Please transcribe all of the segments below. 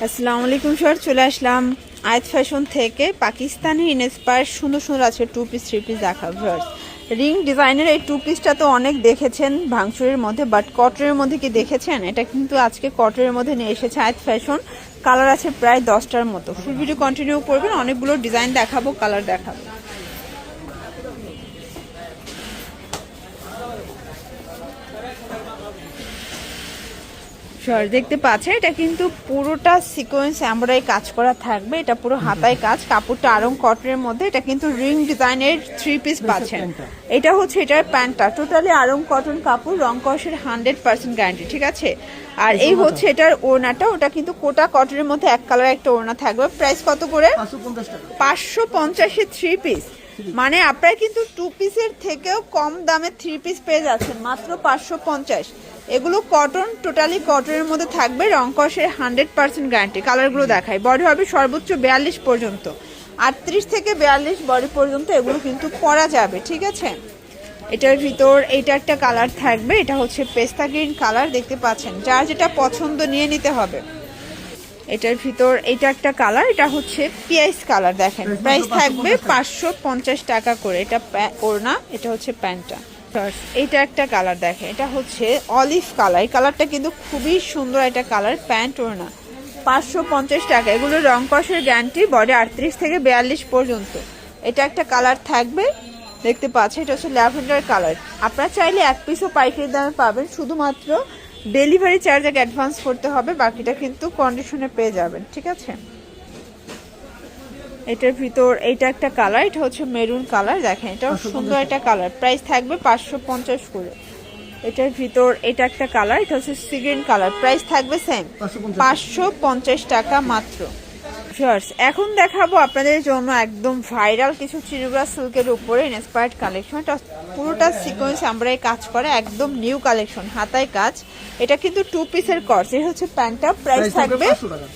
আসসালামু আলাইকুম স্যার, চলে আসলাম আয়াত ফ্যাশন থেকে। পাকিস্তানি ইন্সপায়ার সুন্দর সুন্দর আছে টু পিস থ্রি পিস দেখা ভিউয়ার্স। রিং ডিজাইনের এই টু পিসটা তো অনেক দেখেছেন ভাঙচুরের মধ্যে, বাট কটনের মধ্যে কি দেখেছেন? এটা কিন্তু আজকে কটনের মধ্যে নিয়ে এসেছে আয়াত ফ্যাশন। কালার আছে প্রায় 10টার মতো। ফুল ভিডিও কন্টিনিউ করবেন, অনেকগুলো ডিজাইন দেখাবো, কালার দেখাবো। দেখতে পাচ্ছেন এটা কিন্তু পুরোটা সিকোয়েন্স এমব্রয়ডারি কাজ করা থাকবে। এটা পুরো হাতায় কাজ, কাপড়টা আরং কটনের মধ্যে। এটা কিন্তু রিং ডিজাইনের থ্রি পিস পাচ্ছেন। এটা হচ্ছে এটার প্যান্টটা টোটালি আরং কটন কাপড়, রং কষের 100% গ্যারান্টি, ঠিক আছে। আর এই হচ্ছে এটার ওড়নাটা, ওটা কিন্তু কোটা কটনের মধ্যে এক কালার একটা ওড়না থাকবে। প্রাইস কত করে? 550 থ্রি পিস। মানে আপনারা কিন্তু টু পিসের থেকেও কম দামে থ্রি পিস পেয়ে যাচ্ছেন মাত্র 550। এগুলো কটন, টোটালি কটনের মধ্যে থাকবে, রং কষের 100% গ্যারান্টি। কালারগুলো দেখাই। বডি হবে সর্বোচ্চ 42 পর্যন্ত, 38 থেকে 42 বডি পর্যন্ত এগুলো কিন্তু পরা যাবে, ঠিক আছে। এটার ভিতর এইটা একটা কালার থাকবে, এটা হচ্ছে পেস্তা গ্রিন কালার, দেখতে পাচ্ছেন। যার যেটা পছন্দ নিয়ে নিতে হবে। এটার ভিতর এইটা একটা কালার, এটা হচ্ছে পিয়াইস কালার, দেখেন। প্রাইস থাকবে 550 টাকা করে। এটা ওড়না, এটা হচ্ছে প্যান্টটা। এটা একটা কালার দেখেন, এটা হচ্ছে অলিভ কালার। এই কালারটা কিন্তু খুবই সুন্দর একটা কালার। প্যান্ট ওড়না 550 টাকা। এগুলো রং কষের গ্যারান্টি, বডি 38 থেকে 42 পর্যন্ত। এটা একটা কালার থাকবে, দেখতে পাচ্ছেন। এটা হচ্ছে ল্যাভেন্ডার কালার। আপনারা চাইলে এক পিসও পাইকারি দামে পাবেন, শুধুমাত্র ডেলিভারি চার্জ আগে অ্যাডভান্স করতে হবে, বাকিটা কিন্তু কন্ডিশনে পেয়ে যাবেন, ঠিক আছে। এটার ভিতর এইটা একটা কালার, এটা হচ্ছে মেরুন কালার, দেখেন। এটাও সুন্দর একটা কালার। প্রাইস থাকবে 550 করে। এটার ভিতর এটা একটা কালার, এটা হচ্ছে সি গ্রিন কালার। প্রাইস থাকবে সেম 550 টাকা মাত্র। এখন দেখাবো আপনাদের জন্য একদম ভাইরাল কিছু চিরুগা সিল্কের উপরে ইন্সপায়ার্ড কালেকশন। এটা পুরোটা সিকোয়েন্স আমরা কাজ করে, একদম নিউ কালেকশন, হাতায় কাজ। এটা কিন্তু টু পিসের কর্স। এই হচ্ছে প্যান্টটা। প্রাইস থাকবে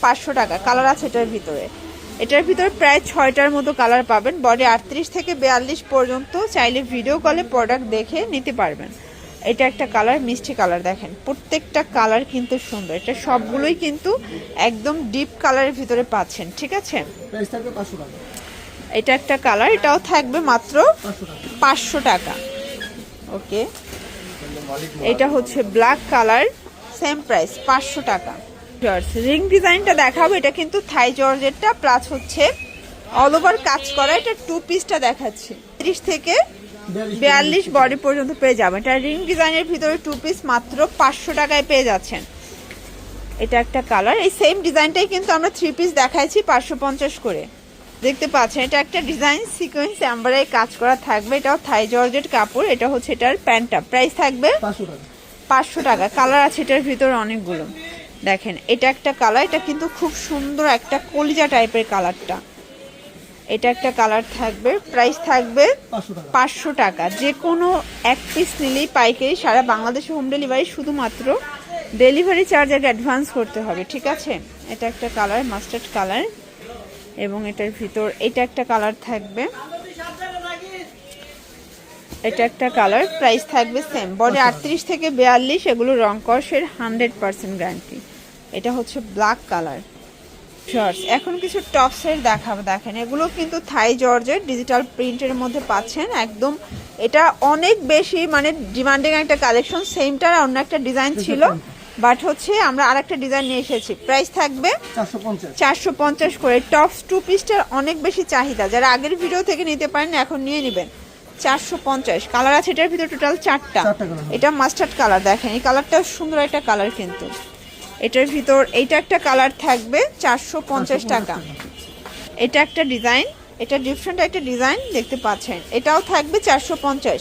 500 টাকা। কালার আছে এটার ভিতরে। এটার ভিতরে প্রায় 6টার মতো কালার পাবেন। বডি 38 থেকে 42 পর্যন্ত। চাইলে ভিডিও কলে প্রোডাক্ট দেখে নিতে পারবেন। এটা একটা কালার, মিষ্টি কালার, দেখেন। প্রত্যেকটা কালার কিন্তু সুন্দর। এটা সবগুলোই কিন্তু একদম ডিপ কালারের ভিতরে পাচ্ছেন, ঠিক আছে। এটা একটা কালার, এটাও থাকবে মাত্র 500 টাকা। ওকে, এটা হচ্ছে ব্ল্যাক কালার, সেম প্রাইস 500 টাকা। রিং ডিজাইনটা দেখাবো। এটা কিন্তু থাই জর্জেটটা, প্লাস হচ্ছে অল ওভার কাজ করা। এটা টু পিসটা দেখাচ্ছি, 30 থেকে 42 বডি পর্যন্ত পেয়ে যাবেন। এটা রিং ডিজাইনের ভিতরে টু পিস মাত্র 500 টাকায় পেয়ে যাচ্ছেন। এটা একটা কালার। এই সেম ডিজাইনটাই কিন্তু আমরা থ্রি পিস দেখাইছি 550 করে, দেখতে পাচ্ছেন। এটা একটা ডিজাইন, সিকোয়েন্স এমব্রয়ডারি কাজ করা থাকবে। এটাও থাই জর্জেট কাপড়। এটা হচ্ছে এটার প্যান্টটা। প্রাইস থাকবে 500 টাকা। কালার আছে এটার ভিতরে অনেকগুলো, দেখেন। এটা একটা কালার, এটা কিন্তু খুব সুন্দর একটা কলিজা টাইপের কালারটা। এটা একটা কালার থাকবে। প্রাইস থাকবে 500 টাকা। যে কোনো এক পিস নিলেই পাইকারি, সারা বাংলাদেশে হোম ডেলিভারি। শুধুমাত্র ডেলিভারি চার্জ আগে অ্যাডভান্স করতে হবে, ঠিক আছে। এটা একটা কালার, মাস্টার্ড কালার। এবং এটার ভিতর এটা একটা কালার থাকবে, এটা একটা কালার। প্রাইস থাকবে সেম, বডি 38 থেকে 42। এগুলো রং কষের 100% গ্যারান্টি। এটা হচ্ছে ব্ল্যাক কালার। এখন কিছু টপসের দেখাবো, দেখেন। এগুলো কিন্তু থাই জর্জের ডিজিটাল প্রিন্টের মধ্যে পাচ্ছেন একদম। এটা অনেক বেশি মানে ডিমান্ডিং একটা কালেকশন। সেমটার অন্য একটা ডিজাইন ছিল, বাট হচ্ছে আমরা আরেকটা ডিজাইন নিয়ে এসেছি। প্রাইস থাকবে 450 করে। টপস টু পিসটার অনেক বেশি চাহিদা, যারা আগের ভিডিও থেকে নিতে পারেন এখন নিয়ে নেবেন। 450। কালার আছে এটার ভিতরে টোটাল 4টা। এটা মাস্টার্ড কালার, দেখেন। এই কালারটা সুন্দর একটা কালার কিন্তু। এটার ভিতর এইটা একটা কালার থাকবে 450 টাকা। এটা একটা ডিজাইন, এটা ডিফারেন্ট একটা ডিজাইন, দেখতে পাচ্ছেন। এটাও থাকবে 450।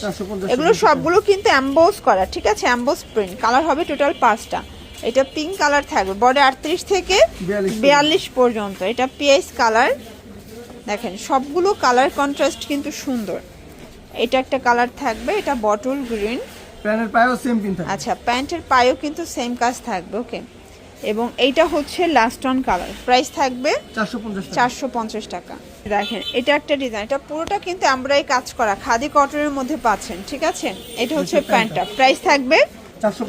এগুলো সবগুলো কিন্তু এমবোস করা, ঠিক আছে, এমবোস প্রিন্ট। কালার হবে টোটাল 5টা। এটা পিঙ্ক কালার থাকবে, বডি 38 থেকে 42 পর্যন্ত। এটা পিএস কালার, দেখেন। সবগুলো কালার কন্ট্রাস্ট কিন্তু সুন্দর। এটা একটা কালার থাকবে, এটা বটল গ্রিন। প্যান্টের পায়েও সেম পিন থাকবে। আচ্ছা, প্যান্টের পায়েও কিন্তু সেম কাজ থাকবে, ওকে। এবং এইটা হচ্ছে লাস্ট অন কালার। প্রাইস থাকবে 450 টাকা। দেখেন, এটা একটা ডিজাইন। এটা পুরোটা কিন্তু এমব্রয়ডারি কাজ করা, খাদি কটনের মধ্যে পাচ্ছেন, ঠিক আছে। এটা হচ্ছে প্যান্টটা। প্রাইস থাকবে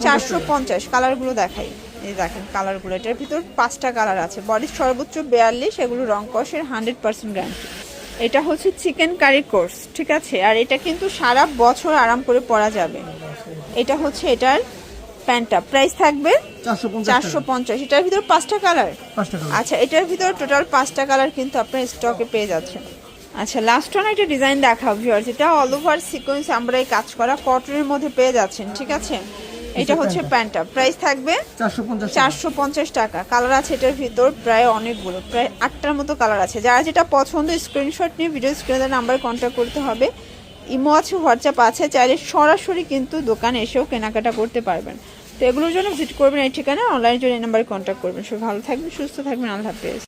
450। কালারগুলো দেখাই। এই দেখেন কালারগুলো, এটার ভিতর 5টা কালার আছে, বডি সর্বোচ্চ 42, এগুলো রং কষের 100% গ্যারান্টি। এটা হচ্ছে চিকেন কারি কোর্স, ঠিক আছে, আর এটা কিন্তু সারা বছর আরাম করে পরা যাবে। এটা হচ্ছে এটার প্যান্টটা, প্রাইস থাকবে 450। এটার ভিতর 5টা কালার। আচ্ছা, এটার ভিতর টোটাল 5টা কালার কিন্তু আপনার স্টকে পেয়ে যাচ্ছেন। আচ্ছা, লাস্ট ওয়ান একটা ডিজাইন দেখাও ভিউয়ার্স, এটা অল ওভার সিকোয়েন্স আমরা এই কাজ করা কটনের মধ্যে পেয়ে যাচ্ছেন, ঠিক আছে। এটা হচ্ছে প্যান্টটা, প্রাইস থাকবে 450 টাকা। কালার আছে এটার ভিতর প্রায় অনেকগুলো, প্রায় 8টার মতো কালার আছে। যারা যেটা পছন্দ স্ক্রিনশট নিয়ে ভিডিও স্ক্রিনে নাম্বারে কন্ট্যাক্ট করতে হবে। ইমো আছে, হোয়াটসঅ্যাপ আছে, চাইলে সরাসরি কিন্তু দোকানে এসেও কেনাকাটা করতে পারবেন। তো এগুলোর জন্য ভিজিট করবেন এই ঠিকানা, অনলাইনের জন্য এই নাম্বারে কন্ট্যাক্ট করবেন। সবাই ভালো থাকবেন, সুস্থ থাকবেন, আল্লাহ হাফেজ।